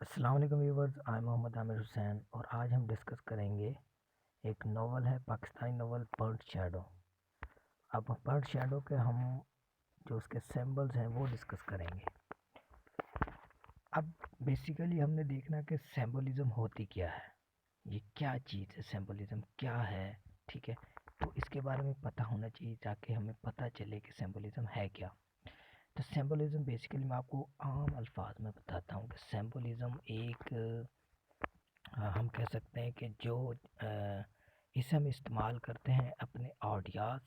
अस्सलाम वालेकुम viewers, I am Mohammad Aamir Hussain और आज हम डिस्कस करेंगे एक नावल है, पाकिस्तानी नावल बर्ड शैडो। अब बर्ड शैडो के हम जो उसके सिंबल्स हैं वो डिस्कस करेंगे। अब बेसिकली हमने देखना कि सिंबलिज्म होती क्या है, ये क्या चीज़ है, सिंबलिज्म क्या है। ठीक है, तो इसके बारे में पता होना चाहिए ताकि हमें पता चले कि सिंबलिज्म है क्या। तो सिंबलिज्म बेसिकली मैं आपको आम अल्फाज में बताता हूँ कि सिंबलिज्म एक हम कह सकते हैं कि जो इसे हम इस्तेमाल करते हैं अपने आइडियाज़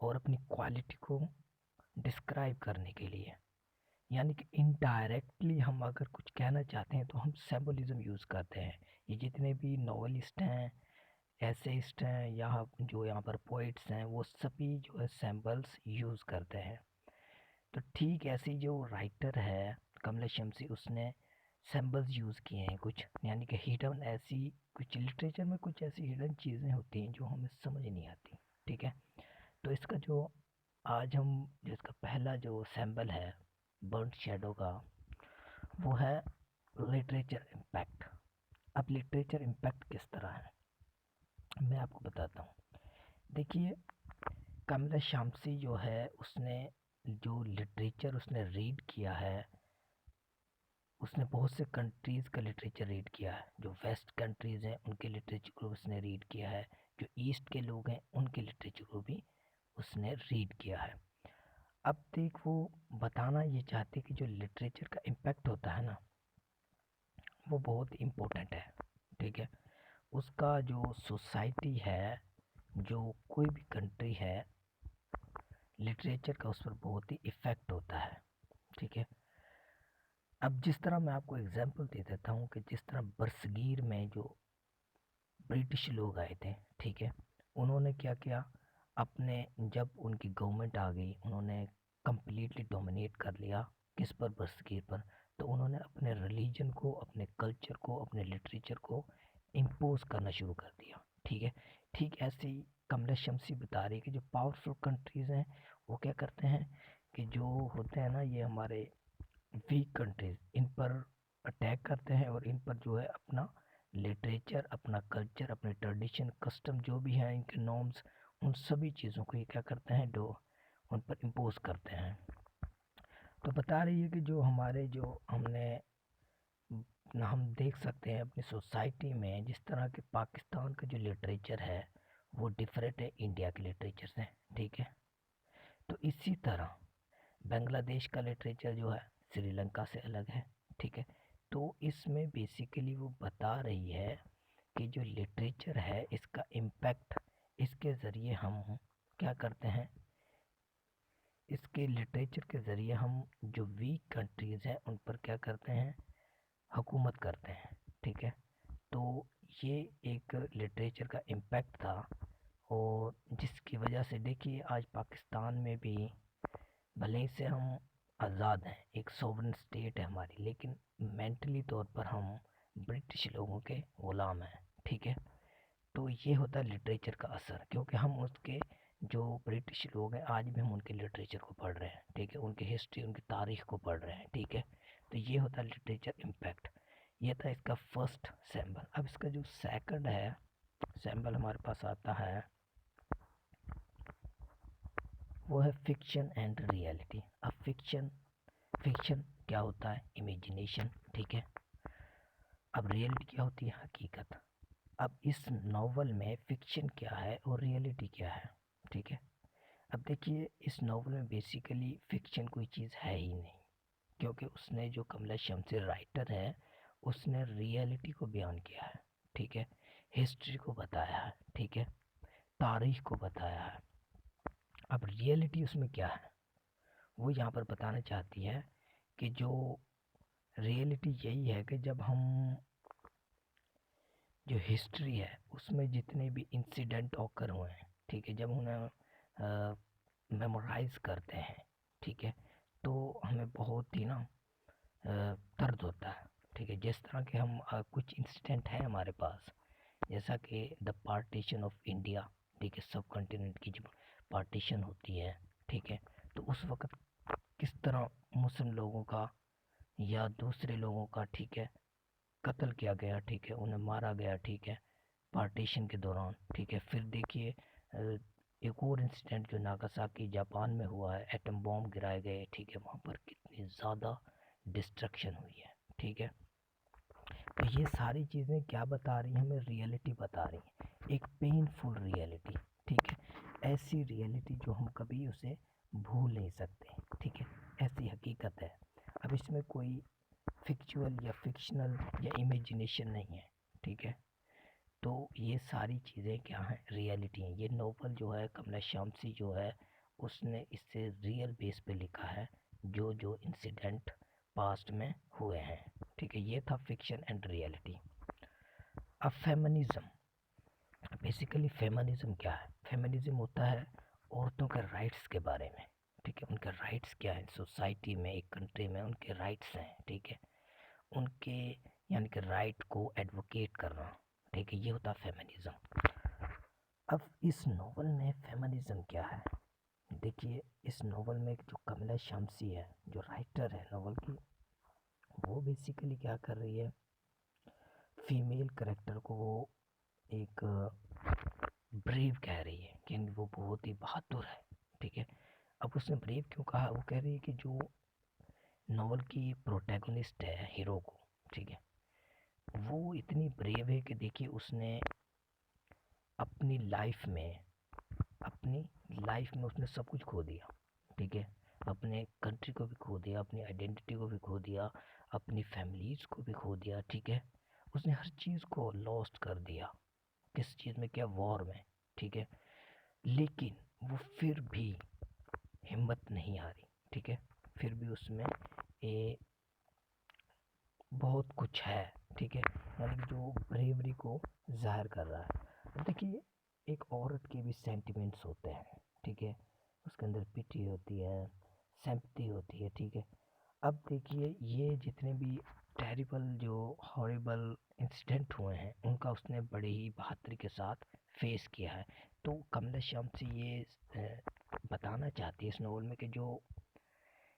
और अपनी क्वालिटी को डिस्क्राइब करने के लिए। यानी कि इनडायरेक्टली हम अगर कुछ कहना चाहते हैं तो हम सिंबलिज्म यूज़ करते हैं। ये जितने भी नॉवलिस्ट हैं, एसेइस्ट हैं, या जो यहाँ पर पोइट्स हैं, वो सभी जो है सिंबल्स यूज़ करते हैं। तो ठीक ऐसी जो राइटर है कमलेश शमसी, उसने सिंबल्स यूज़ किए हैं कुछ, यानी कि हिडन ऐसी कुछ लिटरेचर में कुछ ऐसी हिडन चीज़ें होती हैं जो हमें समझ नहीं आती। ठीक है, तो इसका जो आज हम जिसका पहला जो सिंबल है बर्ड शैडो का, वो है लिटरेचर इम्पैक्ट। अब लिटरेचर इम्पैक्ट किस तरह है मैं आपको बताता हूँ। देखिए, कमलेश शामसी जो है उसने जो लिटरेचर उसने रीड किया है, उसने बहुत से कंट्रीज़ का लिटरेचर रीड किया है। जो वेस्ट कंट्रीज़ हैं उनके लिटरेचर को उसने रीड किया है, जो ईस्ट के लोग हैं उनके लिटरेचर को भी उसने रीड किया है। अब देख, वो बताना ये चाहते कि जो लिटरेचर का इम्पैक्ट होता है ना, वो बहुत इम्पोर्टेंट है। ठीक है, उसका जो सोसाइटी है, जो कोई भी कंट्री है, लिटरेचर का उस पर बहुत ही इफ़ेक्ट होता है। ठीक है, अब जिस तरह मैं आपको एग्जांपल दे देता हूँ कि जिस तरह बरसगीर में जो ब्रिटिश लोग आए थे, ठीक है, उन्होंने क्या किया, अपने जब उनकी गवर्नमेंट आ गई उन्होंने कंप्लीटली डोमिनेट कर लिया। किस पर? बरसगीर पर। तो उन्होंने अपने रिलीजन को, अपने कल्चर को, अपने लिटरेचर को इम्पोज करना शुरू कर दिया। ठीक है, ठीक ऐसे ही कमलेश शमसी बता रही है कि जो पावरफुल कंट्रीज़ हैं वो क्या करते हैं कि जो होते हैं ना, ये हमारे वीक कंट्रीज, इन पर अटैक करते हैं और इन पर जो है अपना लिटरेचर, अपना कल्चर, अपने ट्रेडिशन, कस्टम जो भी हैं, इनके नॉर्म्स, उन सभी चीज़ों को ये क्या करते हैं, जो उन पर इम्पोज करते हैं। तो बता रही है कि जो हमारे जो हमने हम देख सकते हैं अपनी सोसाइटी में, जिस तरह के पाकिस्तान का जो लिटरेचर है वो डिफरेंट है इंडिया के लिटरेचर से। ठीक है, तो इसी तरह बांग्लादेश का लिटरेचर जो है श्रीलंका से अलग है। ठीक है, तो इसमें बेसिकली वो बता रही है कि जो लिटरेचर है इसका इम्पैक्ट, इसके ज़रिए हम क्या करते हैं, इसके लिटरेचर के ज़रिए हम जो वीक कंट्रीज़ हैं उन पर क्या करते हैं, हुकूमत करते हैं। ठीक है, तो ये एक लिटरेचर का इम्पैक्ट था, और जिसकी वजह से देखिए आज पाकिस्तान में भी भले ही से हम आज़ाद हैं, एक सोवरेन स्टेट है हमारी, लेकिन मेंटली तौर पर हम ब्रिटिश लोगों के ग़ुलाम हैं। ठीक है, तो ये होता है लिटरेचर का असर, क्योंकि हम उसके जो ब्रिटिश लोग हैं आज भी हम उनके लिटरेचर को पढ़ रहे हैं। ठीक है, उनकी हिस्ट्री, उनकी तारीख़ को पढ़ रहे हैं। ठीक है, तो ये होता है लिटरेचर इम्पैक्ट। ये था इसका फर्स्ट सैम्बल। अब इसका जो सेकंड है सैम्बल हमारे पास आता है, वो है फिक्शन एंड रियलिटी। अब फिक्शन क्या होता है? इमेजिनेशन। ठीक है, अब रियलिटी क्या होती है? हकीकत। अब इस नावल में फिक्शन क्या है और रियलिटी क्या है? ठीक है, अब देखिए इस नावल में बेसिकली फिक्शन कोई चीज़ है ही नहीं, क्योंकि उसने जो कमलेश शमसी राइटर है उसने रियलिटी को बयान किया है। ठीक है, हिस्ट्री को बताया है। ठीक है, तारीख को बताया है। अब रियलिटी उसमें क्या है, वो यहाँ पर बताना चाहती है कि जो रियलिटी यही है कि जब हम जो हिस्ट्री है उसमें जितने भी इंसिडेंट ऑकर हुए हैं, ठीक है, जब उन्हें मेमोराइज करते हैं, ठीक है, तो हमें बहुत ही ना दर्द होता है। ठीक है, जिस तरह के हम कुछ इंसिडेंट हैं हमारे पास, जैसा कि द पार्टीशन ऑफ इंडिया। ठीक है, सब कॉन्टिनेंट की जब पार्टीशन होती है, ठीक है, तो उस वक्त किस तरह मुस्लिम लोगों का या दूसरे लोगों का, ठीक है, कत्ल किया गया, ठीक है, उन्हें मारा गया, ठीक है, पार्टीशन के दौरान, ठीक है। फिर देखिए एक और इंसिडेंट जो नागासाकी जापान में हुआ है, एटम बॉम्ब गिराए गए, ठीक है, वहाँ पर कितनी ज़्यादा डिस्ट्रक्शन हुई है, ठीक है। तो ये सारी चीज़ें क्या बता रही हैं, हमें रियलिटी बता रही हैं, एक पेनफुल रियलिटी, ठीक है, ऐसी रियलिटी जो हम कभी उसे भूल नहीं सकते, ठीक है, ऐसी हकीकत है। अब इसमें कोई फिक्चुअल या फिक्शनल या इमेजिनेशन नहीं है, ठीक है। तो ये सारी चीज़ें क्या हैं, रियलिटी हैं। ये नोवेल जो है कमला श्यामसी जो है उसने इससे रियल बेस पे लिखा है, जो जो इंसिडेंट पास्ट में हुए हैं, ठीक है। ये था फिक्शन एंड रियलिटी। अब फेमिनिज्म, बेसिकली फेमिनिज्म क्या है? फेमिनिज्म होता है औरतों के राइट्स के बारे में, ठीक है, उनके राइट्स क्या हैं सोसाइटी में, एक कंट्री में उनके राइट्स हैं, ठीक है, उनके यानी कि राइट को एडवोकेट करना, ठीक है, ये होता है फेमिनिज्म। अब इस नोवेल में फेमिनिज्म क्या है, देखिए इस नोवेल में जो कमला शमसी है, जो राइटर है नोवेल की, वो बेसिकली क्या कर रही है, फीमेल करेक्टर को वो एक ब्रेव कह रही है कि वो बहुत ही बहादुर है, ठीक है। अब उसने ब्रेव क्यों कहा, वो कह रही है कि जो नोवेल की प्रोटैगनिस्ट है, हीरो को, ठीक है, वो इतनी ब्रेव है कि देखिए उसने अपनी लाइफ में उसने सब कुछ खो दिया, ठीक है, अपने कंट्री को भी खो दिया, अपनी आइडेंटिटी को भी खो दिया, अपनी फैमिलीज को भी खो दिया, ठीक है, उसने हर चीज़ को लॉस्ट कर दिया। किस चीज़ में? क्या? वॉर में, ठीक है। लेकिन वो फिर भी हिम्मत नहीं हारी, ठीक है, फिर भी उसमें ए बहुत कुछ है, ठीक है, यानी कि जो ब्रेवरी को जाहिर कर रहा है। अब देखिए एक औरत के भी सेंटिमेंट्स होते हैं, ठीक है, उसके अंदर पिटी होती है, सिंपैथी होती है, ठीक है। अब देखिए ये जितने भी टेरिबल जो हॉरिबल इंसिडेंट हुए हैं उनका उसने बड़े ही बहादुरी के साथ फेस किया है। तो कमला श्याम से ये बताना चाहती है इस नॉवल में कि जो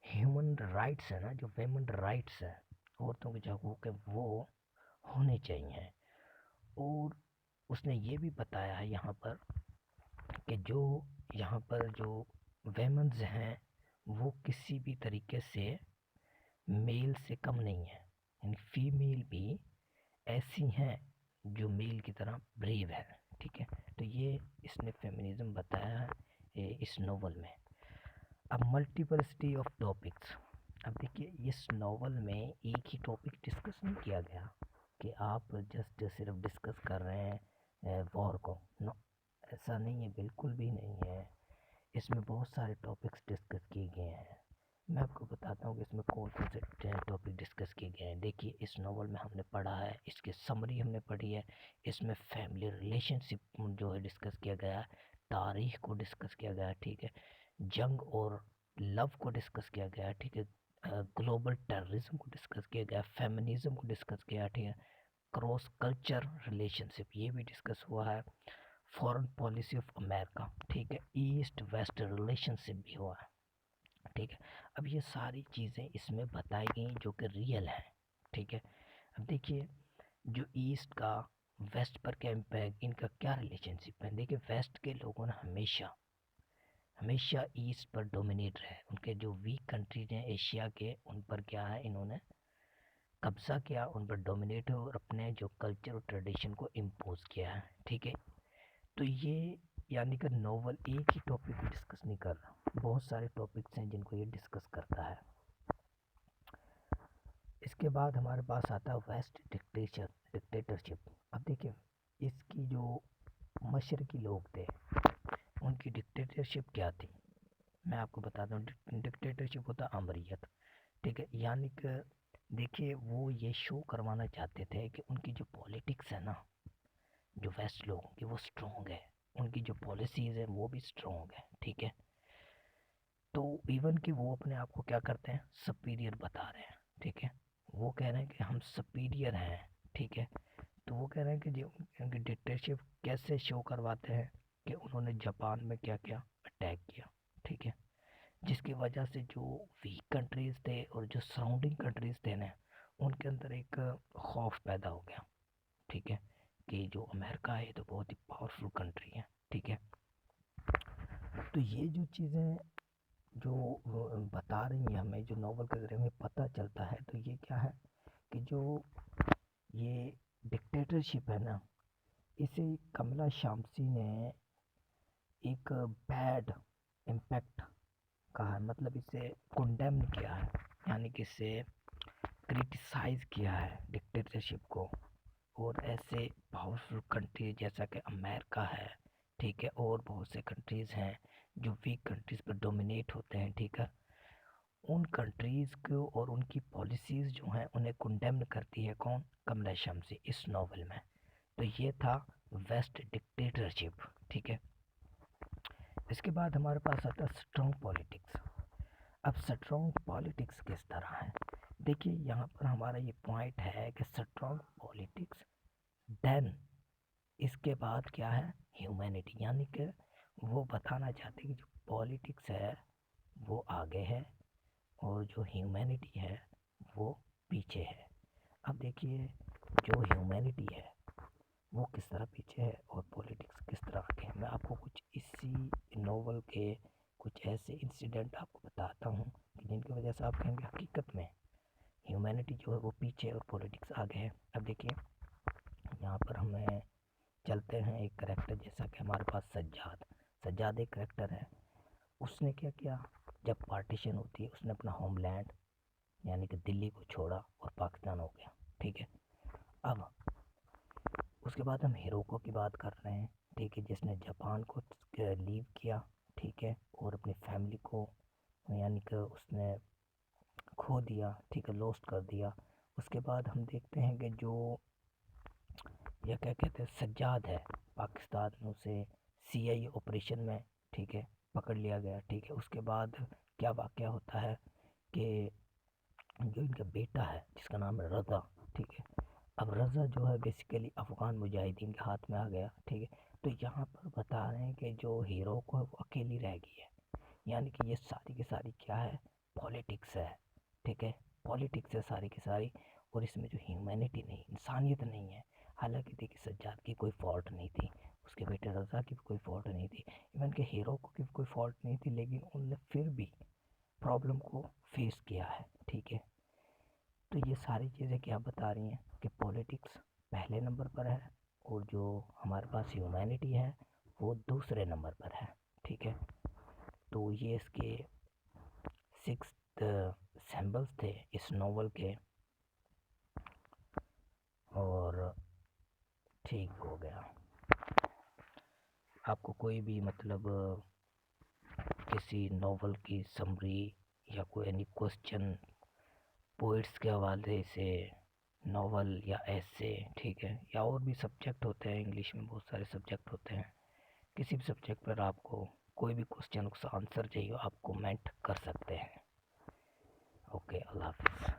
ह्यूमन राइट्स है ना, जो वेमन राइट्स है, औरतों के जो हकूक़ है वो होने चाहिए। और उसने ये भी बताया है यहाँ पर कि जो यहाँ पर जो वेमन्स हैं वो किसी भी तरीके से मेल से कम नहीं है, यानी फीमेल भी ऐसी हैं जो मेल की तरह ब्रेव है, ठीक है। तो ये इसने फेमिनिज्म बताया है इस नोवेल में। अब मल्टीपलिसिटी ऑफ टॉपिक्स, अब देखिए इस नोवेल में एक ही टॉपिक डिस्कस नहीं किया गया कि आप जस्ट सिर्फ डिस्कस कर रहे हैं वॉर को, नो, ऐसा नहीं है, बिल्कुल भी नहीं है। इसमें बहुत सारे टॉपिक्स डिस्कस किए गए हैं। मैं आपको बताता हूँ कि इसमें कौन कौन से टॉपिक डिस्कस किए गए हैं। देखिए इस नोवेल में हमने पढ़ा है, इसकी समरी हमने पढ़ी है, इसमें फैमिली रिलेशनशिप जो है डिस्कस किया गया है, तारीख को डिस्कस किया गया है, ठीक है, जंग और लव को डिस्कस किया गया है, ठीक है, ग्लोबल टेररिज्म को डिस्कस किया गया, फेमिनिज्म को डिस्कस किया, ठीक है, क्रॉस कल्चर रिलेशनशिप ये भी डिस्कस हुआ है, फॉरेन पॉलिसी ऑफ अमेरिका, ठीक है, ईस्ट वेस्ट रिलेशनशिप भी हुआ है, ठीक है। अब ये सारी चीज़ें इसमें बताई गई जो कि रियल हैं, ठीक है। अब देखिए जो ईस्ट का वेस्ट पर क्या इम्पैक्ट, इनका क्या रिलेशनशिप है। देखिए वेस्ट के लोगों ने हमेशा हमेशा ईस्ट पर डोमिनेट रहे, उनके जो वीक कंट्रीज हैं एशिया के उन पर क्या है, इन्होंने कब्जा किया, उन पर डोमिनेट और अपने जो कल्चर और ट्रेडिशन को इम्पोज किया है, ठीक है। तो ये यानी कि नोवेल एक ही टॉपिक को डिस्कस नहीं कर रहा, बहुत सारे टॉपिक्स हैं जिनको ये डिस्कस करता है। इसके बाद हमारे पास आता है वेस्ट डिक्टेटरशिप। अब देखिए इसकी जो मशरकी लोग थे उनकी डिक्टेटरशिप क्या थी, मैं आपको बताता हूँ। डिक्टेटरशिप होता अमरियत, ठीक है, यानी कि देखिए वो ये शो करवाना चाहते थे कि उनकी जो पॉलिटिक्स है ना, जो वेस्ट लोगों की, वो स्ट्रॉन्ग है, उनकी जो पॉलिसीज़ है वो भी स्ट्रॉन्ग है, ठीक है। तो इवन कि वो अपने आप को क्या करते हैं, सुपीरियर बता रहे हैं, ठीक है, वो कह रहे हैं कि हम सुपीरियर हैं, ठीक है। तो वो कह रहे हैं कि जो उनकी डिक्टेटरशिप कैसे शो करवाते हैं कि उन्होंने जापान में क्या किया, अटैक किया, ठीक है, जिसकी वजह से जो वीक कंट्रीज़ थे और जो सराउंडिंग कंट्रीज़ थे ना उनके अंदर एक खौफ पैदा हो गया, ठीक है, कि जो अमेरिका है तो बहुत ही पावरफुल कंट्री है, ठीक है। तो ये जो चीज़ें जो वो बता रही हैं हमें, जो नॉवल के ज़रिए हमें पता चलता है, तो ये क्या है कि जो ये डिक्टेटरशिप है ना, इसे कमला शामसी ने एक बैड इम्पैक्ट कहा है, मतलब इसे कंडेम किया है, यानी कि इसे क्रिटिसाइज़ किया है डिक्टेटरशिप को। और ऐसे पावरफुल कंट्री जैसा कि अमेरिका है, ठीक है, और बहुत से कंट्रीज़ हैं जो वीक कंट्रीज़ पर डोमिनेट होते हैं, ठीक है, उन कंट्रीज़ को और उनकी पॉलिसीज़ जो हैं उन्हें कंडेम करती है कौन, कमला शमसी, इस नावल में। तो ये था वेस्ट डिक्टेटरशिप, ठीक है। इसके बाद हमारे पास आता है स्ट्रॉन्ग पॉलिटिक्स। अब स्ट्रॉन्ग पॉलिटिक्स किस तरह है, देखिए यहाँ पर हमारा ये पॉइंट है कि स्ट्रॉन्ग पॉलिटिक्स देन इसके बाद क्या है, ह्यूमैनिटी, यानी कि वो बताना चाहते हैं कि जो पॉलिटिक्स है वो आगे है और जो ह्यूमैनिटी है वो पीछे है। अब देखिए जो ह्यूमैनिटी है वो किस तरह पीछे है और पॉलिटिक्स किस तरह आगे है। मैं आपको कुछ इसी नोवेल के कुछ ऐसे इंसिडेंट आपको बताता हूँ कि जिनकी वजह से आप कहेंगे हकीकत में ह्यूमैनिटी जो है वो पीछे और पॉलिटिक्स आगे है। अब देखिए यहाँ पर हमें चलते हैं एक करेक्टर, जैसा कि हमारे पास सज्जाद, सज्जाद एक करेक्टर है। उसने क्या किया, जब पार्टीशन होती है उसने अपना होमलैंड यानी कि दिल्ली को छोड़ा और पाकिस्तान हो गया, ठीक है। अब उसके बाद हम हिरोको की बात कर रहे हैं, ठीक है, जिसने जापान को लीव किया, ठीक है, और अपनी फैमिली को यानी कि उसने खो दिया, ठीक है, लॉस्ट कर दिया। उसके बाद हम देखते हैं कि जो या क्या कहते हैं सज्जाद है, पाकिस्तान में उसे सीआईए ऑपरेशन में, ठीक है, पकड़ लिया गया, ठीक है। उसके बाद क्या वाक़या होता है कि जो इनका बेटा है जिसका नाम है रज़ा, ठीक है, अब रज़ा जो है बेसिकली अफ़गान मुजाहिदीन के हाथ में आ गया, ठीक है। तो यहाँ पर बता रहे हैं कि जो हीरो को है वो अकेली रह गई है, यानी कि ये सारी की सारी क्या है, पॉलिटिक्स है, ठीक है, पॉलिटिक्स है सारी की सारी। और इसमें जो ह्यूमैनिटी नहीं, इंसानियत नहीं है। हालांकि देखिए सज्जाद की कोई फॉल्ट नहीं थी, उसके बेटे रज़ा की भी कोई फॉल्ट नहीं थी, इवन के हीरो को की भी कोई फॉल्ट नहीं थी, लेकिन उनने फिर भी प्रॉब्लम को फेस किया है, ठीक है। तो ये सारी चीज़ें क्या बता रही हैं कि पॉलिटिक्स पहले नंबर पर है और जो हमारे पास ह्यूमैनिटी है वो दूसरे नंबर पर है, ठीक है। तो ये इसके 6 सिंबल्स थे इस नॉवल के, और ठीक हो गया। आपको कोई भी मतलब किसी नॉवल की समरी या कोई एनी क्वेश्चन पोइट्स के हवाले से, नॉवल या ऐसे, ठीक है, या और भी सब्जेक्ट होते हैं, इंग्लिश में बहुत सारे सब्जेक्ट होते हैं, किसी भी सब्जेक्ट पर आपको कोई भी क्वेश्चन का आंसर चाहिए आप कमेंट कर सकते हैं। ओके, अल्लाह हाफिज़।